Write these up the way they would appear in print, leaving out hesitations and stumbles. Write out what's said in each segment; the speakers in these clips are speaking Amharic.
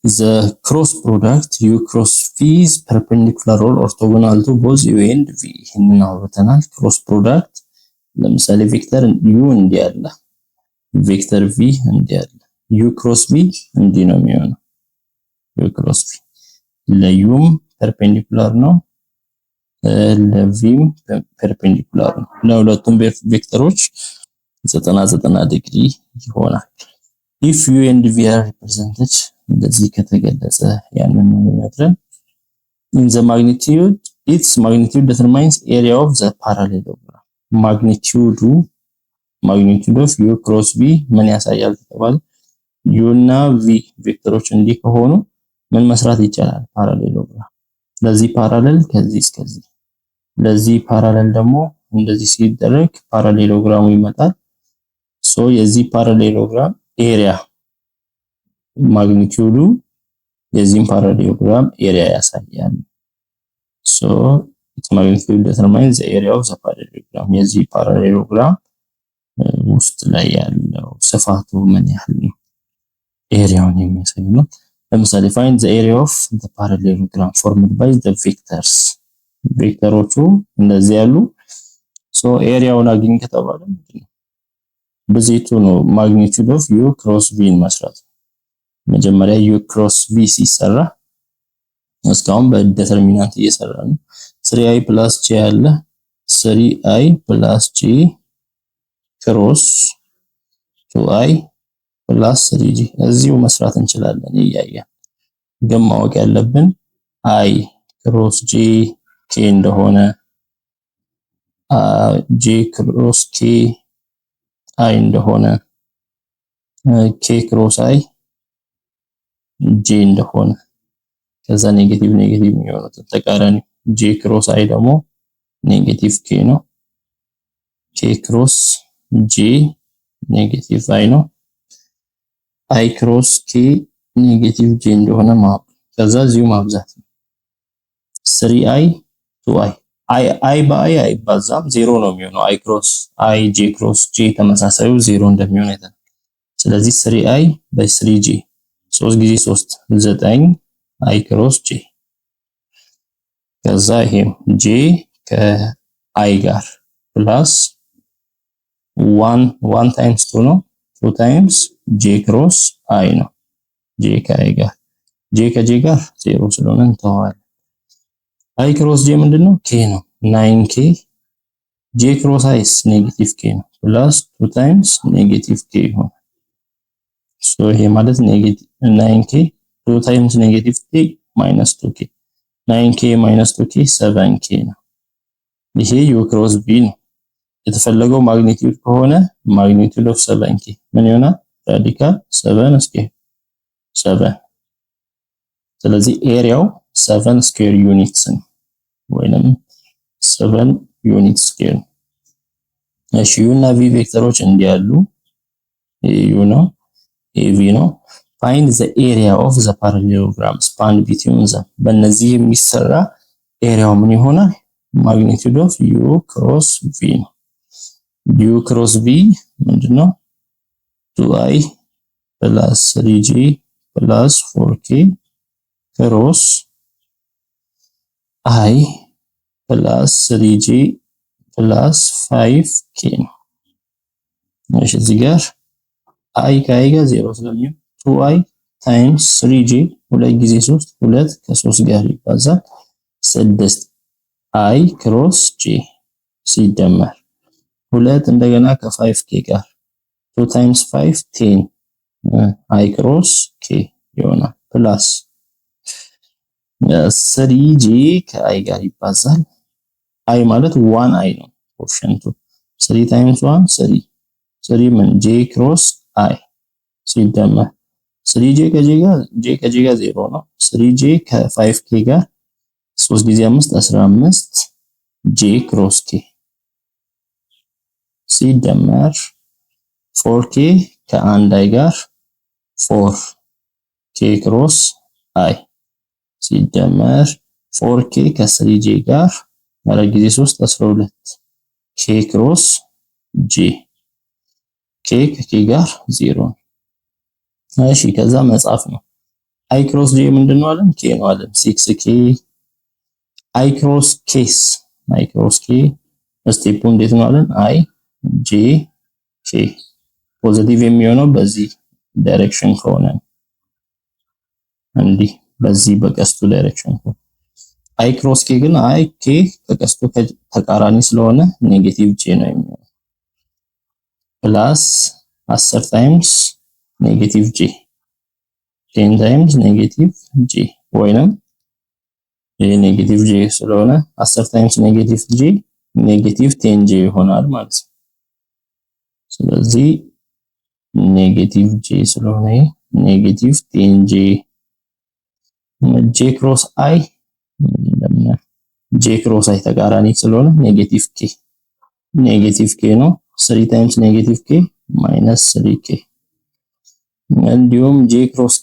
the cross product u cross v is perpendicular or orthogonal to both u and v ይሄንን አውርተናል። cross product ለምሳሌ ቬክተር u እንዲህ ያለ ቬክተር v እንዲህ ያለ u cross v እንዲህ ነው የሚሆነው u cross v ለዩም ፐርፔንዲኩላር ነው ለቪም ፐርፔንዲኩላር ነው ለሁለቱም ቬክተሮች 90 ዲግሪ ይሆናል። if u and v are represented እንደዚህ ከተገለጸ ያንን ነው የሚነግረን in the magnitude its magnitude determines area of the parallelogram magnitude of u cross v ምን ያሳያል ተባለ u እና v ቬክተሮች እንዲህ ከሆኑ ምን መስራት ይቻላል ፓራሌሎግራም ለዚህ ፓራሌል ከዚህ እስከዚህ ለዚህ ፓራሌል ደግሞ እንደዚህ ሲደረግ ፓራሌሎግራሙ ይመጣል ሶ የዚህ ፓራሌሎግራም ኤሪያ ማግኒቲዩዱ የዚህን ፓራሌሎግራም ኤሪያ ያሳያል ሶ its magnitude determines the area of the parallelogram የዚህ ፓራሌሎግራም ውስጥ ላይ ያለው ስፋቱ ምን ያህል ነው ኤሪያውን የሚያሳይ ነው ለምሳሌ find the area of the parallelogram formed by the vectors ቬክተሮቹ እንደዚህ ያሉ ሶ ኤሪያውን አግኝ ከተባለ ምንድነው በዚህቱ ነው ማግኒቲዩድ ኦፍ u cross v መስራት መጀመሪያ u cross v ሲሰራ እስካሁን በዲተርሚናንት እየሰራ ነው 3i + j አለ 3i + j cross 2i + 3j እዚሁ መስራት እንችላለን እያያ ግን ማወቅ ያለብን i cross j k እንደሆነ j cross k i እንደሆነ k cross i j እንደሆነ ከዛ ኔጌቲቭ የሚሆነው ተቃራኒ j cross i ደግሞ ኔጌቲቭ k ነው k cross j ኔጌቲቭ i ነው i cross k ኔጌቲቭ j እንደሆነ ማወቅ ከዛ እዚሁ ማብዛት 3i 2i i በi አይባዛም 0 ነው የሚሆነው i cross i j cross j ተመሳሳዩ 0 እንደሚሆን አይተን ስለዚህ 3i በ3j 3 ጊዜ 3 9 i cross j ከዛ ይሄም j ከi ጋር ፕላስ 1 times 2 ነው 2 times j cross i ነው j ከi ጋር j ከj ጋር 0 ስለሆነ እንተዋለን i cross j ምንድነው k ነው 9k j cross i ኔጌቲቭ k ነው ፕላስ 2 times ኔጌቲቭ k ይሆናል ሶ ይሄ ማለት ኔጌቲቭ 9k 2 times ኔጌቲቭ k minus 2k 9k minus 2k 7k ነው ይሄ u cross v ነው የተፈለገው ማግኒቲዩድ ከሆነ ማግኒቲዩድ ኦፍ 7k ምን ይሆናል ራዲካል 7 ስኩዌር 7 ስለዚህ ኤሪያው 7 ስኩዌር ዩኒትስ ነው ወይንም 7 ዩኒት ስኩዌር እሺ u እና v ቬክተሮች እንዲያሉ u ነው v ነው find the area of the parallelogram span between them በእነዚህ የሚሰራ ኤሪያው ምን ይሆናል magnitude of u cross v ነው u cross v ምንድነው 2i + 3j + 4k cross i + 3j + 5k ነው እሺ እዚህ ጋር i ከi ጋር 0 ስለሚሆን 2i times 3j 2 ጊዜ 3 2 ከ3 ጋር ይባዛል 6 i cross j ሲደመር 2 እንደገና ከ5k ጋር 2 times 5 10 i cross k ይሆናል ፕላስ 3j ከi ጋር ይባዛል i ማለት 1i ነው ኮኤፊሺየንቱ 3 times 1 3 3 ምን j cross i ሲደመር 3j ከj ጋር 0 ነው 3j ከ5k ጋር 3 ጊዜ 5 15 j cross k ሲደመር 4k ከአንድ i ጋር 4k cross i ሲደመር 4k ከ3j ጋር ማለት ጊዜ 3 12 k cross j k ከk ጋር 0 እሺ ከዛ መጻፍ ነው አይ ክሮስ ጄ ምንድነው አለን? ኬ ነው አለን። 6k አይ ክሮስ ኬስ አይ ክሮስ ኬ ስቴፑ እንዴት ነው አለን? አይ ጄ ኬ ፖዚቲቭ የሚሆነው በዚህ ዳይሬክሽን ከሆነ እንዲህ በዚህ በቀስቱ ዳይሬክሽን ከሆነ አይ ክሮስ ኬ ግን አይ ኬ ከቀስቱ ተቃራኒ ስለሆነ ኔጌቲቭ ጄ ነው የሚሆነው ፕላስ 10 ታይምስ ኔጌቲቭ ጄ 10 ታይምስ ኔጌቲቭ ጄ ወይንም ይሄ ኔጌቲቭ ጄ ስለሆነ 10 ታይምስ ኔጌቲቭ ጄ ኔጌቲቭ 10 ጄ ይሆናል ማለት ነው። ስለዚህ ኔጌቲቭ ጄ ስለሆነ ኔጌቲቭ 10 ጄ ጄ ክሮስ አይ ጄ ክሮስ አይ ተቃራኒ ስለሆነ ኔጌቲቭ ኬ ነው። 3 ታይምስ ኔጌቲቭ ኬ ማይነስ 3k እንዲሁም ጄ ክሮስ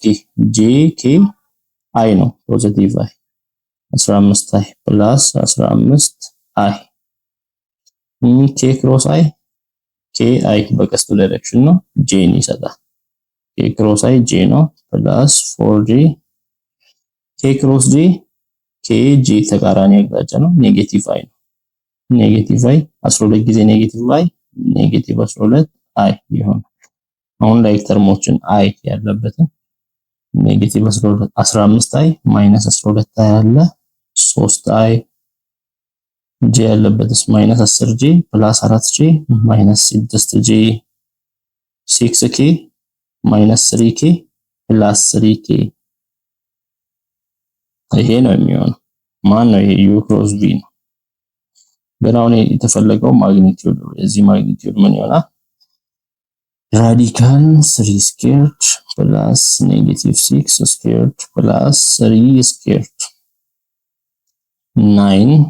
ጄ ኬ አይ ነው ፖዚቲቭ አይ 15 አይ ፕላስ 15 አይ ኬ ክሮስ አይ ኬ አይ በቀስቱ ዳይሬክሽን ነው ጄን ይሰጣል። ኬ ክሮስ አይ ጄ ነው ፕላስ 4j ኬ ክሮስ ጄ ኬ ጄ ተቃራኒ አቅጣጫ ነው ኔጌቲቭ አይ ነው። ኔጌቲቭ አይ 12 ጊዜ ኔጌቲቭ አይ ኔጌቲቭ 12 አይ ይሆናል። አሁን ላይክ ተርሞችን አይ ያለበትን ኔጌቲቭ 15 አይ ማይነስ 12 አይ አለ 3 አይ ጄ ያለበትስ ማይነስ 10j ፕላስ 4j ማይነስ 6j 6k ማይነስ 3k ፕላስ 3k ይሄ ነው የሚሆነው። ማን ነው ይሄ? ዩ ክሮስ ቪ ነው። ግን አሁን የተፈለገው ማግኒቲዩድ የዚህ ማግኒቲዩድ ምን ይሆናል? ራዲካል 3 ስኩዌርድ ፕላስ ኔጌቲቭ 6 ስኩዌርድ ፕላስ 3 ስኩዌርድ 9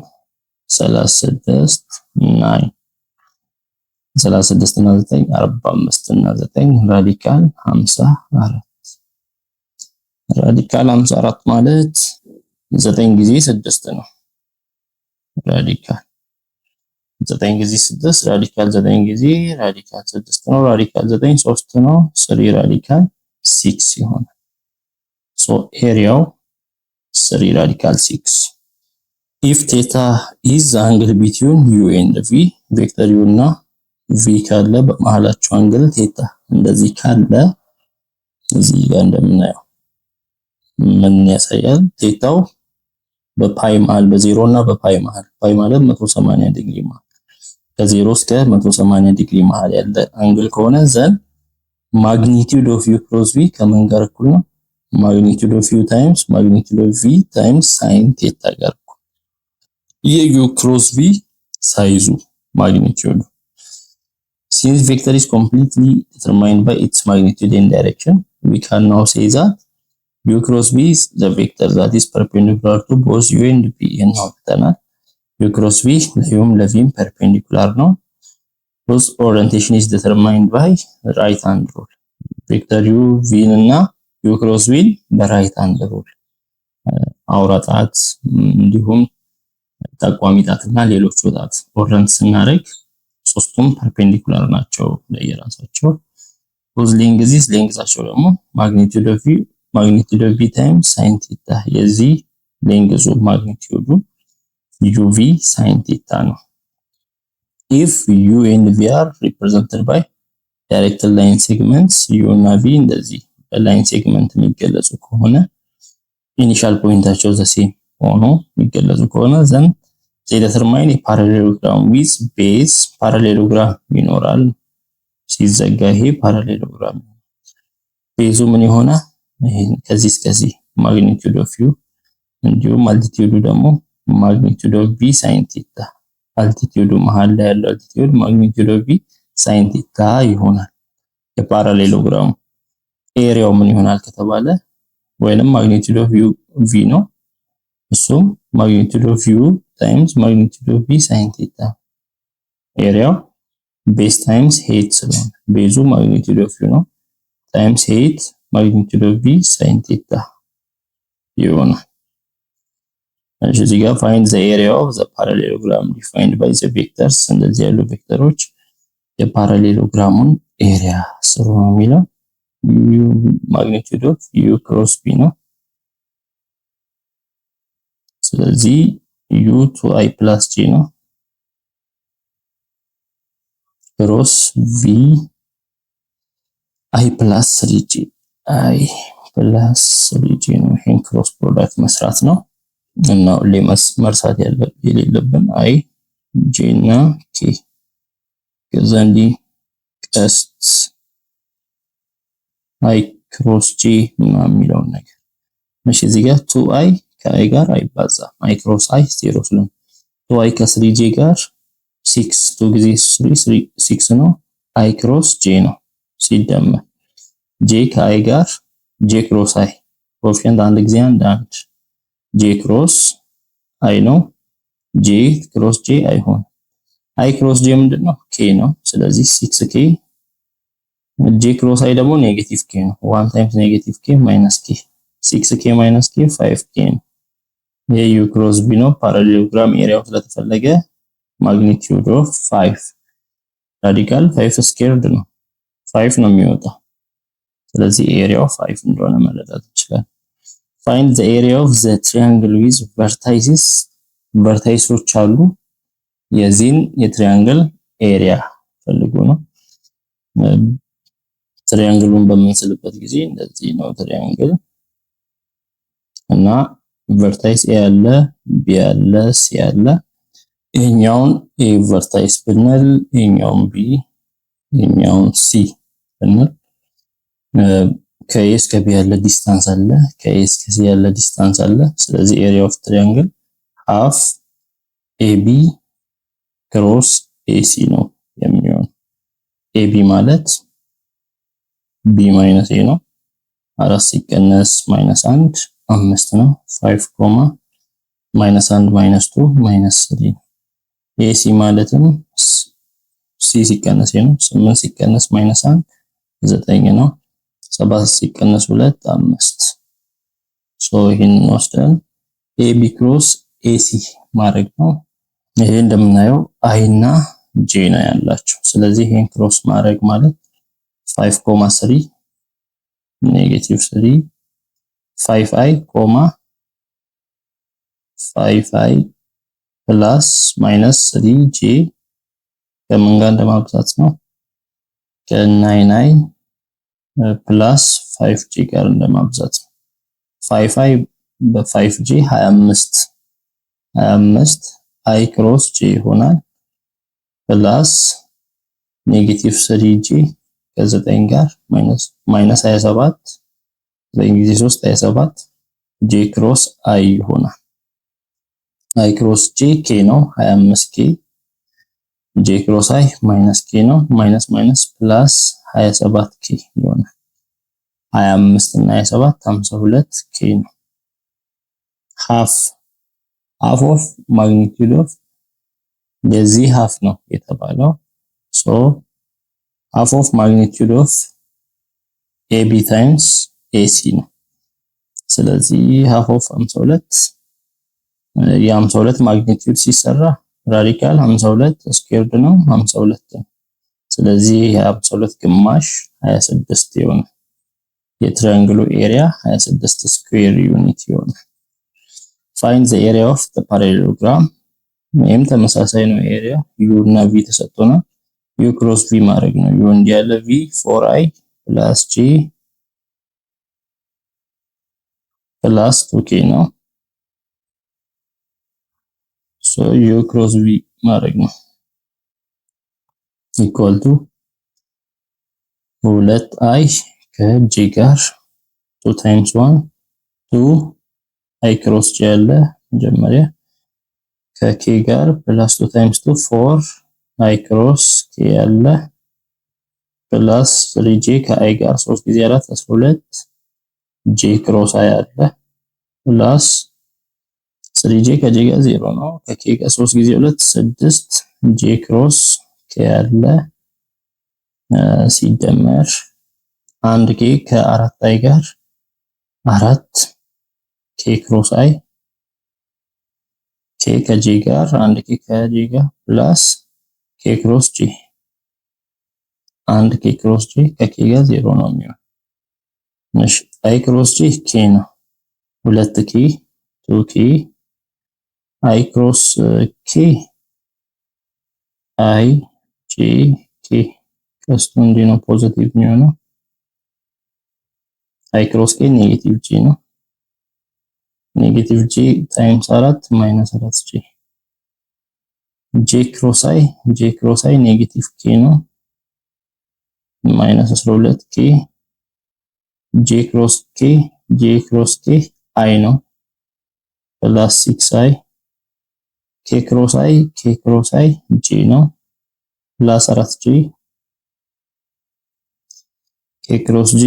36 እና 9 45 እና 9 ራዲካል 54 ራዲካል 54 ማለት 9 ጊዜ 6 ነው። ራዲካል 9 ጊዜ 6 ራዲካል 9 ጊዜ ራዲካል 6 ነው። ራዲካል 9 3 ነው። 3 ራዲካል 6 ይሆናል። ሶ ኤሪያው 3 ራዲካል 6 if theta is the angle between u and v ቬክተር u እና v ካለ በመሃላቸው አንግል ቴታ እንደዚህ ካለ እዚህ ጋር እንደምናየው ምን ያሳያል? ቴታው በፓይ መሃል በ0 እና በፓይ መሃል ፓይ ማለት 180 ዲግሪ ማለት ከ0 እስከ 180 ዲግሪ መሃል ያለ አንግል ከሆነ ዘን ማግኒቲዩድ ኦፍ u ክሮስ v ከምን ጋር እኩል ነው? ማግኒቲዩድ ኦፍ u ታይምስ ማግኒቲዩድ ኦፍ v ታይምስ ሳይን ቴታ ጋር እኩል። የu ክሮስ v ሳይዙ ማግኒቲዩድ since vector is completely determined by its magnitude and direction we can now say that u cross v is the vector that is perpendicular to both u and v እናውቀናል። u cross v ለዩም ለቪም perpendicular ነው። whose orientation is determined by right hand rule vector u v እና u cross v በራይት ሃንድ ሩል አውራ ጣት እንዲሁም ጠቋሚ ጣትና ሌሎች ጣት ኦረንት ስናደርግ ሶስቱም perpendicular ናቸው ለየራሳቸው። whose length is lengthቸው ደግሞ magnitude of v times sin theta የዚህ ሌንግዙ ማግኒቲዩዱ uv sin theta ነው። if u and v are represented by direct line segments u እና v እንደዚህ በላይን ሴግመንት የሚገለጹ ከሆነ ኢኒሻል ፖይንታቸው ዘ ሴም ሆኖ የሚገለጹ ከሆነ ዘን they determine a parallelogram with base parallelogram ይኖራል። ሲዘጋ ይሄ ፓራሌሎግራም ቤዙ ምን ይሆናል? ይሄን ከዚህ እስከዚህ ማግኒቲዩድ ኦፍ u እንዲሁም አልቲቲዩዱ ደግሞ ማግኒቲዩድ ኦፍ v sin theta አልቲቲዩዱ መሃል ላይ ያለው አልቲቲዩድ ማግኒቲዩድ ኦፍ v sin theta ይሆናል። የፓራሌሎግራሙ ኤሪያው ምን ይሆናል ከተባለ ወይንም ማግኒቲዩድ ኦፍ u v ነው። እሱም ማግኒቲዩድ ኦፍ u ታይምስ ማግኒቲዩድ ኦፍ v sin theta ኤሪያው ቤዝ ታይምስ ሄት ስለሆነ ቤዙ ማግኒቲዩድ ኦፍ u ነው ታይምስ ሄት ማግኒቲዩድ ኦፍ v sin theta ይሆናል። እዚህ ጋር find the area of the parallelogram defined by the vectors እንደዚህ ያሉ ቬክተሮች የፓራሌሎግራሙን ኤሪያ ስሩ ነው የሚለው ማግኒቲዩድ ኦፍ u ክሮስ v ነው ስለዚህ ዩ ቱ አይ ፕላስ ጂ ነው። ክሮስ ቪ አይ ፕላስ 3ጂ አይ ፕላስ 3ጂ ነው። ይሄን ክሮስ ፕሮዳክት መስራት ነው እና ሁሌ መርሳት የሌለብን አይ ጄ እና ኬ ከዛ እንዲህ ቀስት አይ ክሮስ ጂ ምናምን የሚለውን ነገር እሺ። እዚህ ጋር ቱ አይ ከአይ ጋር አይባዛም። አይ ክሮስ አይ 0 ስለሆነ ቱ አይ ከ3ጂ ጋር 6 2 ጊዜ 3 6 ነው። አይ ክሮስ ጄ ነው ሲደመር ጄ ከአይ ጋር ጄ ክሮስ አይ ኮኤፊሺየንት አንድ ጊዜ አንድ ጄ ክሮስ አይ ነው። ጄ ክሮስ ጄ አይሆን። አይ ክሮስ ጄ ምንድነው? ኬ ነው። ስለዚህ 6 ኬ ጄ ክሮስ አይ ደግሞ ኔጌቲቭ ኬ ነው። 1 ታይምስ ኔጌቲቭ ኬ ማይነስ ኬ 6 ኬ ማይነስ ኬ 5 ኬ ነው። ይሄ ዩ ክሮስ ቢ ነው። ፓራሌሎግራም ኤሪያው ስለተፈለገ ማግኒቲዩድ ኦፍ 5 ራዲካል 5 ስኩዌርድ ነው 5 ነው የሚወጣው። ስለዚህ ኤሪያው 5 እንደሆነ መረዳት እንችላለን። ፋይንድ ዘ ኤሪያ ኦፍ ዘ ትሪያንግል ዊዝ ቨርታይሲስ ቨርታይሶች አሉ። የዚህን የትሪያንግል ኤሪያ ፈልጉ ነው። ትሪያንግሉን በምንስልበት ጊዜ እንደዚህ ነው ትሪያንግል እና ቨርታይስ ኤ ያለ ቢ ያለ ሲ ያለ ይሄኛውን ኤ ቨርታይስ ብንል ይሄኛውን ቢ ይሄኛውን ሲ ብንል ከኤ እስከ ቢ ያለ ዲስታንስ አለ፣ ከኤ እስከ ሲ ያለ ዲስታንስ አለ። ስለዚህ ኤሪያ ኦፍ ትሪያንግል ሃፍ ኤቢ ክሮስ ኤሲ ነው የሚሆነው። ኤቢ ማለት ቢ ማይነስ ኤ ነው። 4 ሲቀነስ ማይነስ 1 5 ነው። 5 ኮማ ማይነስ 1 ማይነስ 2 ማይነስ 3 ነው። ኤሲ ማለትም ሲ ሲቀነስ ኤ ነው። 8 ሲቀነስ ማይነስ 1 9 ነው። 7 ሲቀነስ 2 5 ሶ ይሄን ወስደን ኤቢ ክሮስ ኤሲ ማድረግ ነው። ይሄ እንደምናየው አይ እና ጄ ነው ያላቸው። ስለዚህ ይሄን ክሮስ ማድረግ ማለት 5.3 ኔጌቲቭ 3 5i 5i ፕላስ ማይነስ 3j ከምን ጋር እንደማብዛት ነው ከ9i ፕላስ 5j ጋር እንደማብዛት ነው። 5i በ5j 25 i ክሮስ j ይሆናል ፕላስ ኔጌቲቭ 3j ከ9 ጋር ማይነስ 27 9 ጊዜ 3 27 j ክሮስ i ይሆናል። i ክሮስ j k ነው 25k j ክሮስ i ማይነስ k ነው ማይነስ ፕላስ 27k ይሆናል። 25 እና 27 52k ነው። half of magnitude of የዚህ half ነው የተባለው so half of magnitude of AB times AC ነው። ስለዚህ half of 52 የ52 ማግኒቲዩድ ሲሰራ ራዲካል 52 ስኩዌርድ ነው 52 ነው። ስለዚህ የ52 ግማሽ 26 ይሆናል። የትራያንግሉ ኤሪያ 26 ስኩዌር ዩኒት ይሆናል። find the area of the parallelogram ይህም ተመሳሳይ ነው። ኤሪያ u እና v ተሰጥቶናል። u ክሮስ v ማድረግ ነው። u እንዲህ ያለ v 4i plus j plus 2k ነው። so u ክሮስ v ማድረግ ነው equal to 2i ከj ጋር 2 times 1 2 i ክሮስ j ያለ መጀመሪያ ከk ጋር plus 2 times 2 4 i ክሮስ k ያለ plus 3j ከi ጋር 3 ጊዜ 4 12 j ክሮስ i ያለ plus 3j ከj ጋር 0 ነው። ከk ጋር 3 ጊዜ 2 6 j ክሮስ k ያለ ሲደመር 1k ከ4i ጋር 4 k ክሮስ i k ከj ጋር 1k ከj ጋር ፕላስ k ክሮስ j 1k ክሮስ j ከk ጋር 0 ነው የሚሆነው። እሺ i ክሮስ j k ነው 2k 2k I cross k I j k ቀስቱ እንዲህ ነው ፖዚቲቭ የሚሆነው I cross k ኔጌቲቭ j ነው ኔጌቲቭ j ታይምስ 4 ማይነስ 4 j cross I ኔጌቲቭ k ነው ማይነስ 12 k j cross k I ነው ፕላስ 6i k cross I j ነው ፕላስ 4j k cross j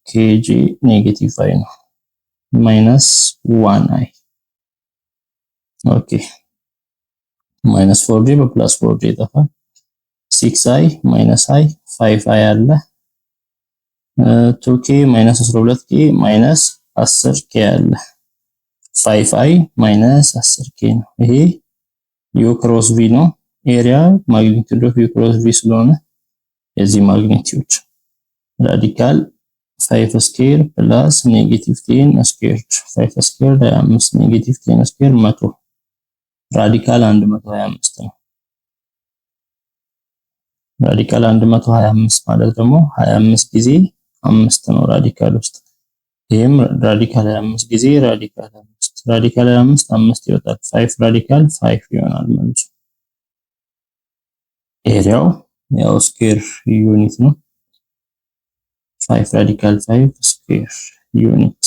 kj ኔጌቲቭ i ነው ማይነስ 1i ኦኬ ማይነስ 4j በፕላስ 4j ይጠፋል 6i ማይነስ i 5i አለ 2k ማይነስ 12k ማይነስ 10k አለ 5i ማይነስ 10k ነው ይሄ u ክሮስ v ነው ኤሪያ ማግኒቲዩድ ኦፍ u ክሮስ v ስለሆነ የዚህ ማግኒቲዩድ ራዲካል 5 ስኩዌር ፕላስ ኔጌቲቭ 10 ስኩዌር 5 ስኩዌር 25 ኔጌቲቭ 10 ስኩዌር 100 ራዲካል 125 ነው ራዲካል 125 ማለት ደግሞ 25 ጊዜ 5 ነው ራዲካል ውስጥ ይሄም ራዲካል 25 ጊዜ ራዲካል 5 ራዲካል 25 5 ይወጣል 5 ራዲካል 5 ይሆናል ማለት ነው ኤሪያው ያው ስኩዌር ዩኒት ነው 5 ራዲካል 5 ስኩዌር ዩኒት